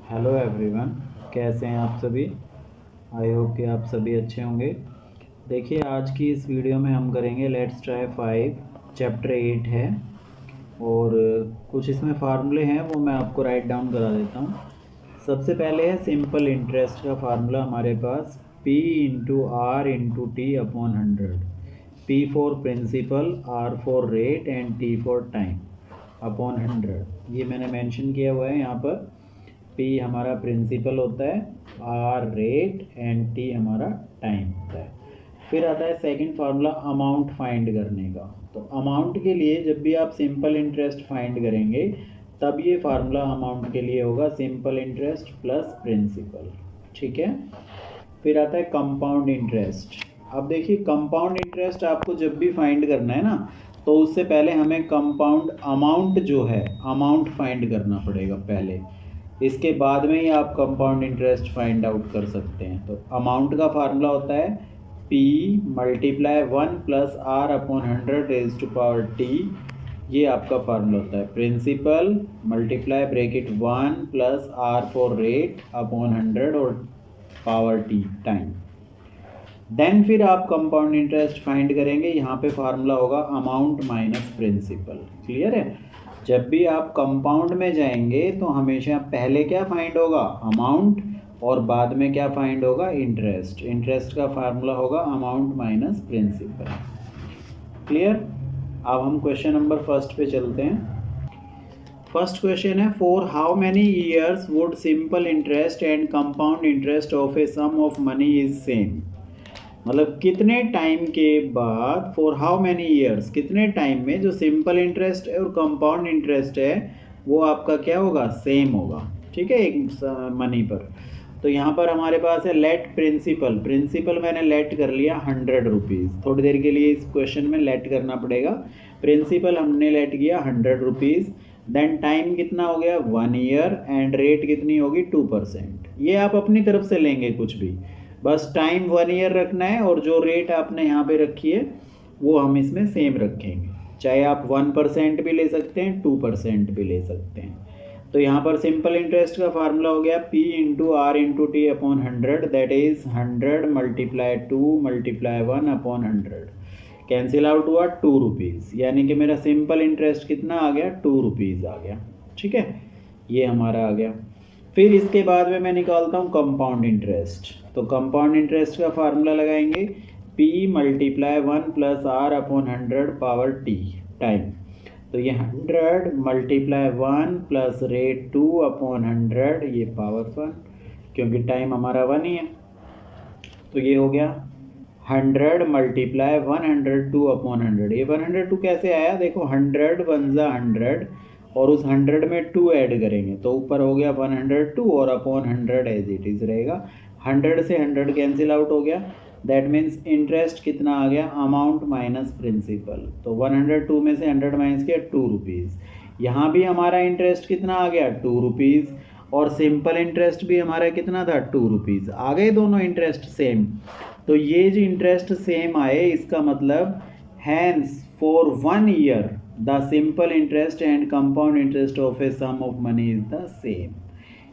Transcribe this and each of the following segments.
Hello everyone, कैसे हैं आप सभी। आई होप कि आप सभी अच्छे होंगे। देखिए, आज की इस वीडियो में हम करेंगे लेट्स ट्राई 5 चैप्टर 8 है और कुछ इसमें फार्मूले हैं वो मैं आपको राइट डाउन करा देता हूँ। सबसे पहले है सिंपल इंटरेस्ट का फार्मूला हमारे पास P into R into T upon 100। P for principal, R for rate and T for time upon 100। ये मैंने मेंशन किया हुआ है यहाँ पर। P हमारा प्रिंसिपल होता है, R रेट एंड T हमारा टाइम होता है। फिर आता है सेकंड फार्मूला अमाउंट फाइंड करने का। तो अमाउंट के लिए जब भी आप सिंपल इंटरेस्ट फाइंड करेंगे तब ये फार्मूला अमाउंट के लिए होगा सिंपल इंटरेस्ट प्लस प्रिंसिपल। ठीक है। फिर आता है कंपाउंड इंटरेस्ट। अब देखिए, कंपाउंड इंटरेस्ट आपको जब भी फाइंड करना है ना, तो उससे पहले हमें कंपाउंड अमाउंट जो है अमाउंट फाइंड करना पड़ेगा पहले। इसके बाद में ही आप कंपाउंड इंटरेस्ट फाइंड आउट कर सकते हैं। तो अमाउंट का फार्मूला होता है P multiply 1 plus R upon 100 raise to power T। ये आपका फार्मूला होता है principal multiply bracket 1 plus R for rate upon 100 और पावर T टाइम। देन फिर आप कंपाउंड इंटरेस्ट फाइंड करेंगे। यहाँ पे फार्मूला होगा अमाउंट माइनस प्रिंसिपल। क्लियर है। जब भी आप कंपाउंड में जाएंगे तो हमेशा पहले क्या फाइंड होगा, अमाउंट, और बाद में क्या फाइंड होगा, इंटरेस्ट। इंटरेस्ट का फार्मूला होगा अमाउंट माइनस प्रिंसिपल। क्लियर। अब हम क्वेश्चन नंबर फर्स्ट पे चलते हैं। फर्स्ट क्वेश्चन है, for how many years would simple interest and compound interest of a sum of money is same. मतलब कितने टाइम के बाद, फॉर हाउ मैनी ईयर्स, कितने टाइम में जो सिंपल इंटरेस्ट है और कंपाउंड इंटरेस्ट है वो आपका क्या होगा, सेम होगा। ठीक है, एक मनी पर। तो यहाँ पर हमारे पास है लेट प्रिंसिपल। प्रिंसिपल मैंने लेट कर लिया 100 रुपीज़। थोड़ी देर के लिए इस क्वेश्चन में लेट करना पड़ेगा। प्रिंसिपल हमने लेट किया 100 रुपीज़। देन टाइम कितना हो गया, 1 ईयर, एंड रेट कितनी होगी, 2%। ये आप अपनी तरफ से लेंगे कुछ भी, बस टाइम 1 ईयर रखना है और जो रेट आपने यहाँ पे रखी है वो हम इसमें सेम रखेंगे। चाहे आप 1% भी ले सकते हैं, 2% भी ले सकते हैं। तो यहाँ पर सिंपल इंटरेस्ट का फार्मूला हो गया P into R into T upon 100, that is 100 multiply 2 multiply 1 upon 100। Cancel out हुआ 2 रुपीज़, यानी कि मेरा सिंपल इंटरेस्ट कितना आ गया, 2 रुपीज़ आ गया। ठीक है, ये हमारा आ गया। फिर इसके बाद में मैं निकालता हूँ कंपाउंड इंटरेस्ट। तो कंपाउंड इंटरेस्ट का फार्मूला लगाएंगे P multiply 1 plus R upon 100 power T time. तो ये 100 मल्टीप्लाई 1 प्लस रेट 2 अपॉन 100, ये पावर 1, क्योंकि टाइम हमारा 1 ही है। तो ये हो गया 100 मल्टीप्लाई 102 अपॉन 100। ये 102 कैसे आया, देखो 100 वन ज़ा 100 और उस 100 में 2 ऐड करेंगे तो ऊपर हो गया 102 और अपॉन 100 एज इट इज़ रहेगा। 100 से 100 कैंसिल आउट हो गया। दैट मीन्स इंटरेस्ट कितना आ गया, अमाउंट माइनस प्रिंसिपल। तो 102 में से 100 माइनस किया, 2 रुपीज़। यहाँ भी हमारा इंटरेस्ट कितना आ गया, 2 रुपीज़, और सिंपल इंटरेस्ट भी हमारा कितना था, 2 रुपीज़। आ गए दोनों इंटरेस्ट सेम। तो ये जो इंटरेस्ट सेम आए इसका मतलब hence for 1 year the simple interest and compound interest of a sum of money is the same.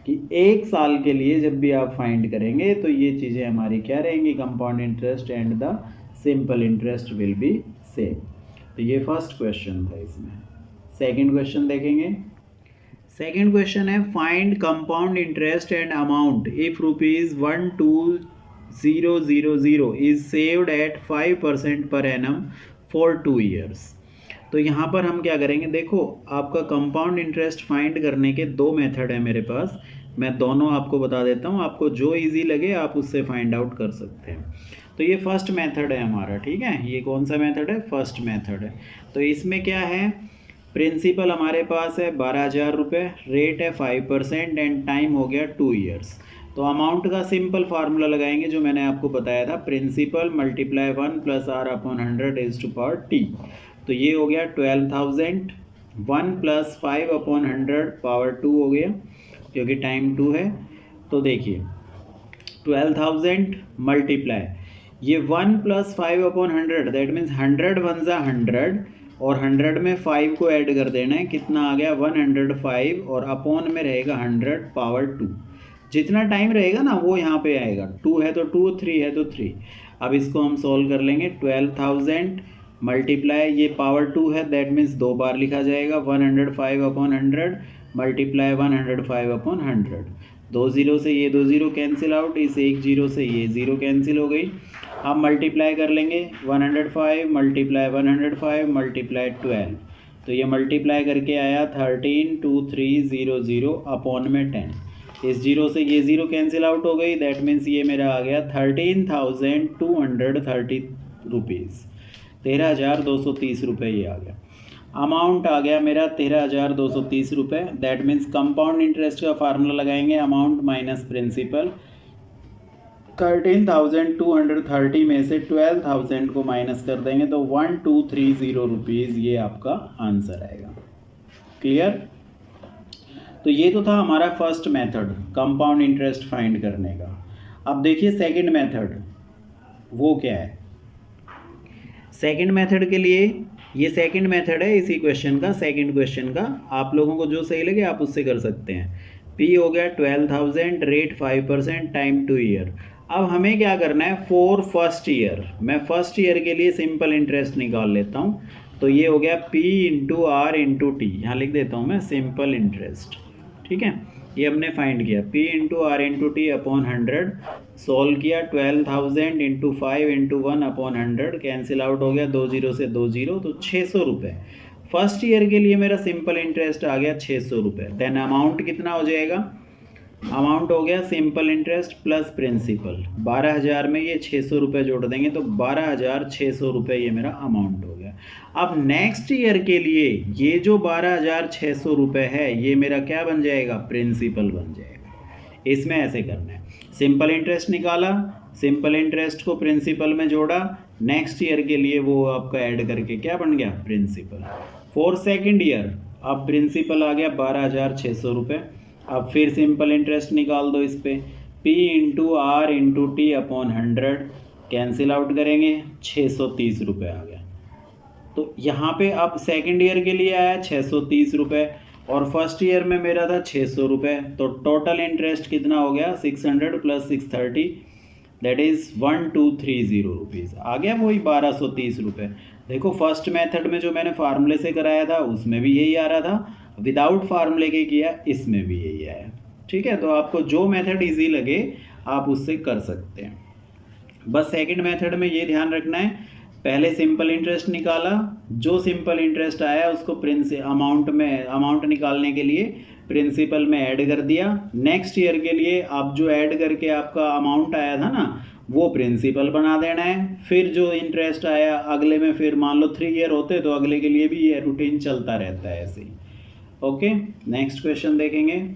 कि 1 साल के लिए जब भी आप फाइंड करेंगे तो ये चीज़ें हमारी क्या रहेंगी, compound interest and the simple interest will be same. तो ये फर्स्ट क्वेश्चन था। इसमें सेकंड क्वेश्चन देखेंगे। सेकंड क्वेश्चन है, find compound interest and amount if ₹120,000 is saved at 5% per annum for 2 years. तो यहाँ पर हम क्या करेंगे, देखो आपका कंपाउंड इंटरेस्ट फाइंड करने के 2 मेथड है मेरे पास। मैं दोनों आपको बता देता हूँ, आपको जो इजी लगे आप उससे फाइंड आउट कर सकते हैं। तो ये फर्स्ट मेथड है हमारा। ठीक है, ये कौन सा मेथड है, फर्स्ट मेथड है। तो इसमें क्या है, प्रिंसिपल हमारे पास है 12,000 रुपये, रेट है 5% एंड टाइम हो गया 2 ईयर्स। तो अमाउंट का सिंपल फार्मूला लगाएंगे जो मैंने आपको बताया था, principal multiply 1 plus R upon 100 is to power T। तो ये हो गया 12,000, 1 प्लस 5 अपॉन 100 पावर 2 हो गया क्योंकि टाइम 2 है। तो देखिए 12,000 मल्टीप्लाई ये 1 plus 5 upon 100, that means 100 one ज़ा 100 और 100 में 5 को ऐड कर देना है, कितना आ गया 105, और अपॉन में रहेगा 100 पावर 2। जितना टाइम रहेगा ना वो यहाँ पे आएगा, 2 है तो 2, 3 है तो 3। अब इसको हम सॉल्व कर लेंगे। 12,000 मल्टीप्लाई, ये पावर 2 है, दैट मीन्स 2 बार लिखा जाएगा, 105 अपॉन 100 मल्टीप्लाई 105 अपॉन 100। 2 0 से ये 2 0 कैंसिल आउट, इस 1 0 से ये 0 कैंसिल हो गई। अब मल्टीप्लाई कर लेंगे, 105 मल्टीप्लाई 105 मल्टीप्लाई 12, तो ये मल्टीप्लाई करके आया 132300 अपॉन में 10। इस 0 से ये 0 कैंसिल आउट हो गई, दैट मीन्स ये मेरा आ गया 13,230 रुपीज़, 13,230 रुपये ये आ गया। अमाउंट आ गया मेरा 13,230 रुपये। दैट मीन्स कंपाउंड इंटरेस्ट का फार्मूला लगाएंगे, अमाउंट माइनस प्रिंसिपल। 13,230 में से 12,000 को माइनस कर देंगे तो 1230 रुपीज़ ये आपका आंसर आएगा। क्लियर? तो ये तो था हमारा first method compound interest find करने का। अब देखिए सेकंड मेथड, वो क्या है। सेकंड मेथड के लिए, ये सेकंड मेथड है इसी क्वेश्चन का, सेकंड क्वेश्चन का। आप लोगों को जो सही लगे आप उससे कर सकते हैं। P हो गया 12,000, रेट 5%, टाइम 2 ईयर। अब हमें क्या करना है फॉर फर्स्ट ईयर। मैं फर्स्ट ईयर के लिए सिंपल इंटरेस्ट निकाल लेता हूँ। तो ये हो गया P into R into T, यहाँ लिख देता हूँ मैं सिंपल इंटरेस्ट। ठीक है, ये हमने फाइंड किया, P into R into T upon 100। Solve किया, 12,000 into 5 into 1 upon 100, cancel out हो गया, 2 0 से 2 0, तो 600 रुपये। फर्स्ट ईयर के लिए मेरा सिंपल इंटरेस्ट आ गया 600 रुपये। देन अमाउंट कितना हो जाएगा, अमाउंट हो गया सिंपल इंटरेस्ट प्लस प्रिंसिपल। 12,000 में ये 600 रुपये जोड़ देंगे तो 12,600 रुपये ये मेरा अमाउंट हो गया। अब नेक्स्ट ईयर के लिए ये जो 12,600 रुपये है ये मेरा क्या बन जाएगा, प्रिंसिपल बन जाएगा। इसमें ऐसे करना है, सिंपल इंटरेस्ट निकाला, सिंपल इंटरेस्ट को प्रिंसिपल में जोड़ा, नेक्स्ट ईयर के लिए वो आपका ऐड करके क्या बन गया, प्रिंसिपल। फॉर सेकेंड ईयर अब प्रिंसिपल आ गया 12,600 रुपये। अब फिर सिंपल इंटरेस्ट निकाल दो इस पर, P into R into T upon 100, cancel out करेंगे, 630 रुपये आ गया। तो यहाँ पे अब सेकेंड ईयर के लिए आया 630 रुपये और फर्स्ट ईयर में मेरा था 600 रुपये। तो टोटल इंटरेस्ट कितना हो गया, 600 प्लस 630, दैट इज़ 1230 रुपीज़ आ गया, वही 1230 रुपये। देखो फर्स्ट मेथड में जो मैंने फार्मूले से कराया था उसमें भी यही आ रहा था, विदाउट फार्मूले के किया इसमें भी यही आया। ठीक है, तो आपको जो मेथड इजी लगे आप उससे कर सकते हैं। बस सेकंड मेथड में ये ध्यान रखना है, पहले सिंपल इंटरेस्ट निकाला, जो सिंपल इंटरेस्ट आया उसको अमाउंट निकालने के लिए प्रिंसिपल में ऐड कर दिया। नेक्स्ट ईयर के लिए आप जो ऐड करके आपका अमाउंट आया था ना वो प्रिंसिपल बना देना है। फिर जो इंटरेस्ट आया अगले में, फिर मान लो 3 ईयर होते तो अगले के लिए भी ये रूटीन चलता रहता है ऐसे ही। ओके, नेक्स्ट क्वेश्चन देखेंगे।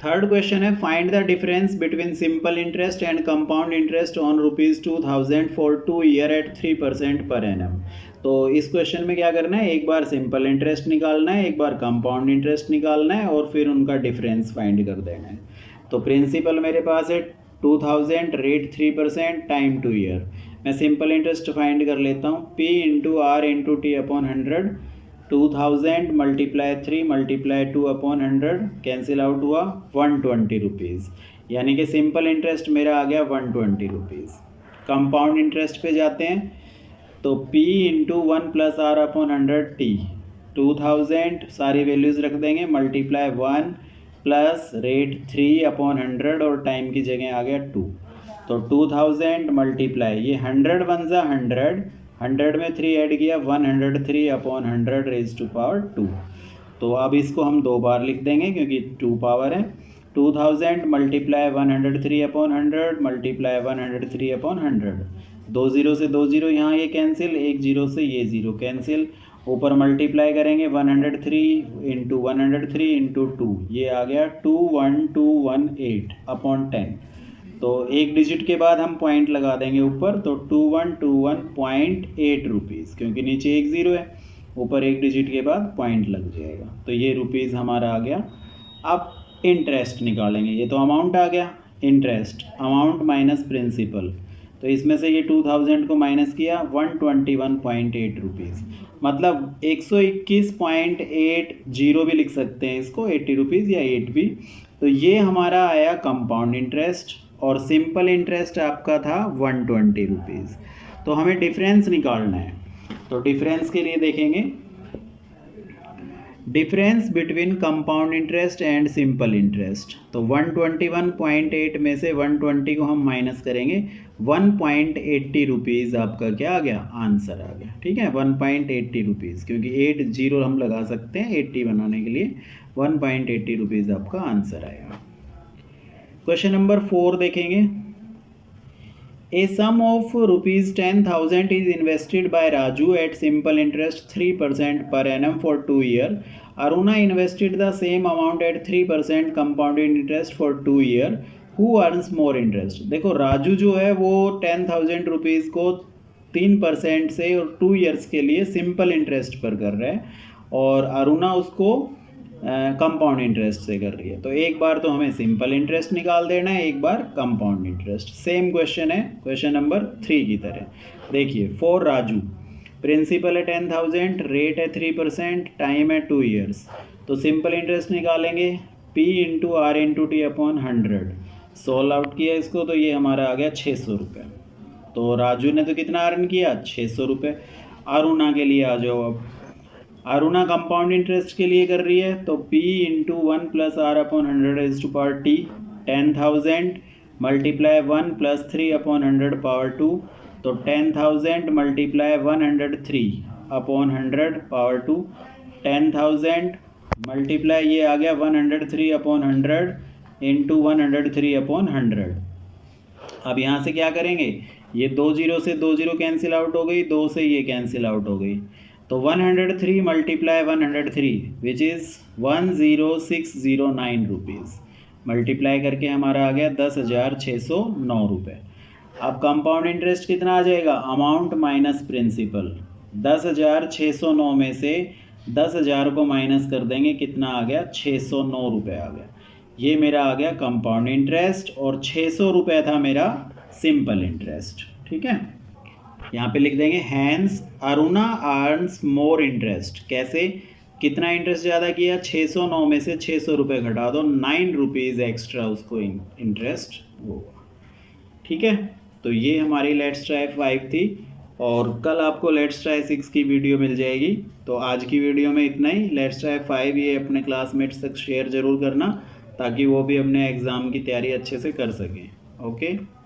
थर्ड क्वेश्चन है, find the difference between simple interest and compound interest on ₹2,000 for 2 year at 3% per annum. तो इस क्वेश्चन में क्या करना है, एक बार सिंपल इंटरेस्ट निकालना है, एक बार कंपाउंड इंटरेस्ट निकालना है और फिर उनका डिफरेंस फाइंड कर देना है। तो प्रिंसिपल मेरे पास है 2,000, रेट 3%, टाइम 2 ईयर। मैं सिंपल इंटरेस्ट फाइंड कर लेता हूँ, P into R into T upon 100, 2,000 multiply 3 multiply 2 upon 100, cancel out हुआ 120 रुपीज़, यानी कि सिंपल इंटरेस्ट मेरा आ गया 120 रुपीज़। कंपाउंड इंटरेस्ट पे जाते हैं तो P into 1 plus R upon 100 T, 2,000 सारी वैल्यूज़ रख देंगे, मल्टीप्लाई 1 प्लस रेट 3 अपॉन 100 और टाइम की जगह आ गया 2, तो 2,000 मल्टीप्लाई ये 100 बन जा 100 में 3 ऐड किया 103 अपॉन 100 रेज टू पावर 2। तो अब इसको हम 2 बार लिख देंगे क्योंकि 2 पावर है। 2,000 मल्टीप्लाई 103 अपॉन 100 मल्टीप्लाई 103 अपॉन 100, 2 0 से 2 0 यहाँ ये कैंसिल, 1 0 से ये 0 कैंसिल, ऊपर मल्टीप्लाई करेंगे 103 इंटू 103 इंटू 2, ये आ गया 21218 अपॉन 10। तो एक डिजिट के बाद हम पॉइंट लगा देंगे ऊपर, तो 2121.8 रुपीज़, क्योंकि नीचे 1 0 है, ऊपर एक डिजिट के बाद पॉइंट लग जाएगा, तो ये रुपीज़ हमारा आ गया। अब इंटरेस्ट निकालेंगे, ये तो अमाउंट आ गया, इंटरेस्ट अमाउंट माइनस प्रिंसिपल, तो इसमें से ये 2000 को माइनस किया 121.8 रुपीज़, मतलब 121.80 भी लिख सकते हैं इसको, 80 रुपीज़ या 8 भी। तो ये हमारा आया कंपाउंड इंटरेस्ट और सिंपल इंटरेस्ट आपका था 120 रुपीज़। तो हमें डिफरेंस निकालना है, तो डिफरेंस के लिए देखेंगे difference between compound interest and simple interest. तो 121.8 में से 120 को हम माइनस करेंगे, 1.80 रुपीज़ आपका क्या आ गया, आंसर आ गया। ठीक है, 1.80 रुपीज़, क्योंकि 80 हम लगा सकते हैं 80 बनाने के लिए, 1.80 रुपीज़ आपका आंसर आएगा। क्वेश्चन नंबर 4 देखेंगे। A sum of rupees 10,000 is invested by Raju at simple interest 3% per annum for 2 years. Aruna invested the same amount at 3% compounded interest for 2 years. Who earns more interest? देखो राजू जो है वो 10,000 rupees को 3% से और 2 years के लिए simple interest पर कर रहा है, और अरुणा उसको कंपाउंड इंटरेस्ट से कर रही है। तो एक बार तो हमें सिंपल इंटरेस्ट निकाल देना है, एक बार कंपाउंड इंटरेस्ट। सेम क्वेश्चन है क्वेश्चन नंबर 3 की तरह। देखिए, फॉर राजू प्रिंसिपल है 10,000, रेट है 3%, टाइम है 2 years। तो सिंपल इंटरेस्ट निकालेंगे P into R into T upon 100। Solve out किया इसको तो ये हमारा आ गया 600 रुपये। तो राजू ने तो कितना अर्न किया, 600 रुपये। अरुणा के लिए आ जाओ। अब अरुणा कंपाउंड इंटरेस्ट के लिए कर रही है, तो P into 1 plus R upon 100 is to power T, 10,000 multiply 1 plus 3 upon 100 power 2, तो 10,000 मल्टीप्लाई 103 अपॉन 100 पावर 2, 10,000 मल्टीप्लाई ये आ गया 103 अपॉन 100 इंटू 103 अपॉन 100। अब यहाँ से क्या करेंगे, ये 2 0 से 2 0 कैंसिल आउट हो गई, 2 से ये कैंसिल आउट हो गई, तो 103 multiply 103 which is 10609 rupees, multiply करके हमारा आ गया 10,609 रुपये। अब कंपाउंड इंटरेस्ट कितना आ जाएगा, अमाउंट माइनस प्रिंसिपल, 10,609 में से 10,000 को माइनस कर देंगे, कितना आ गया, 609 रुपये आ गया। ये मेरा आ गया कंपाउंड इंटरेस्ट और 600 रुपये था मेरा सिंपल इंटरेस्ट। ठीक है, यहाँ पे लिख देंगे hence Aruna earns more interest. कैसे, कितना इंटरेस्ट ज़्यादा किया, 609 में से 600 रुपये घटा दो, 9 रुपीज़ एक्स्ट्रा उसको इंटरेस्ट होगा। ठीक है, तो ये हमारी लेट्स ट्राई 5 थी, और कल आपको लेट्स ट्राई 6 की वीडियो मिल जाएगी। तो आज की वीडियो में इतना ही। लेट्स ट्राई 5 ये अपने क्लासमेट्स तक शेयर ज़रूर करना, ताकि वो भी अपने एग्ज़ाम की तैयारी अच्छे से कर सकें। ओके।